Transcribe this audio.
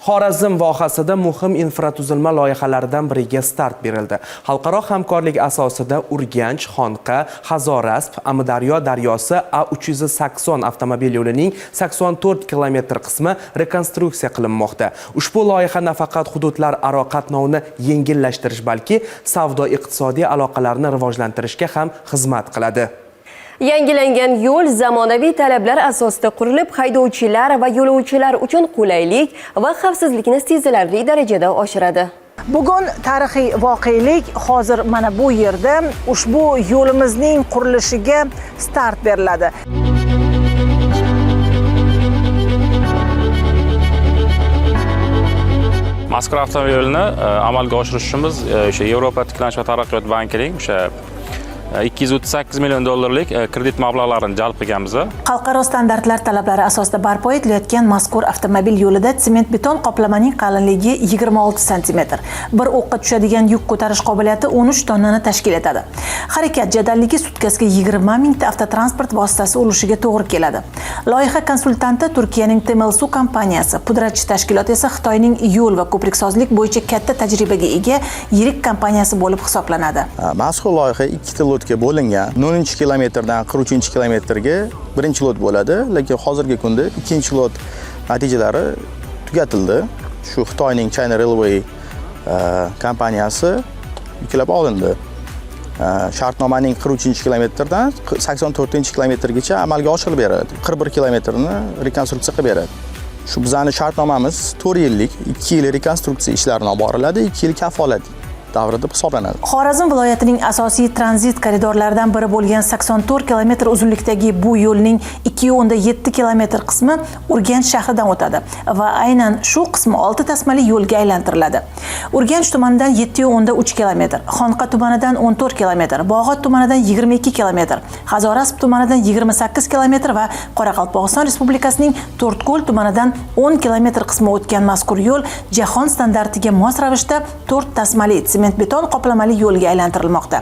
Xorazm vohasida muhim infratuzilma loyihalaridan biriga start berildi. Xalqaro hamkorlik asosida Urganch, Xonqa, Hazorasp, Amudaryo daryosi A380 avtomobil yo'lining 84 kilometr qismi rekonstruksiya qilinmoqda. Ushbu loyiha nafaqat hududlararo qatnovni yengillashtirish, balki savdo-iqtisodiy aloqalarni rivojlantirishga ham xizmat qiladi. Yangilangan yo'l zamonaviy talablar asosida qurilib, haydovchilar va yo'lovchilar uchun qulaylik va xavfsizlikni sezilarli darajada oshiradi. Bugun tarixiy voqelik hozir mana bu yerda ushbu yo'limizning qurilishiga start beriladi. Mazkur avtomobil yo'lini amalga oshirishimiz o'sha Yevropa tiklanish va taraqqiyot bankining o'sha 238 million dollarlik kredit mablag'larini jalb qilganmiz. Xalqaro standartlar talablari asosida barpo etilayotgan mazkur avtomobil yo'lida sement beton qoplamaning qalinligi 26 sm. Bir o'qqa tushadigan yuk ko'tarish qobiliyati 13 tonnani tashkil etadi. Harakat jadalligi sutkasiga 20 mingta avtotransport vositasi ulushiga to'g'ri keladi. Loyiha konsultanti Turkiyaning Temelsu kompaniyasi, pudratchi tashkilot esa Xitoyning yo'l va ko'priksozlik bo'yicha katta tajribaga ega yirik kompaniyasi bo'lib hisoblanadi. Mazkur loyiha 2 lotga bo'lingan. 10-kilometrdan 43-kilometrga birinchi lot bo'ladi, lekin hozirgi kunda ikkinchi lot natijalari tugatildi. Shu Xitoyning China Railway kompaniyasi yuklab olindi. Shartnomaning 43-kilometrdan 84-kilometrgacha amalga oshirib beradi. 41 kilometrni rekonstruksiya qilib beradi. Shu bizning shartnomamiz 4 yillik, 2 yil rekonstruksiya ishlarini olib boriladi, 2 yil kafolat davrida hisoblanadi. Xorazm viloyatining asosiy tranzit koridorlaridan biri bo'lgan 84 kilometr uzunlikdagi bu yo'lning 2,7 kilometr qismi Urganch shahridan o'tadi va aynan shu qismi 6 tasmali yo'lga aylantiriladi. Urganch tumanidan 7,3 kilometr, Xonqa tumanidan 14 kilometr, Bog'ot tumanidan 22 kilometr, Hazorasp tumanidan 28 kilometr va Qoraqalpog'iston Respublikasining To'rtko'l tumanidan 10 kilometr qismi o'tgan mazkur yo'l jahon standartiga mos ravishda 4 tasmali sement beton qoplamali yo'lga aylantirilmoqda.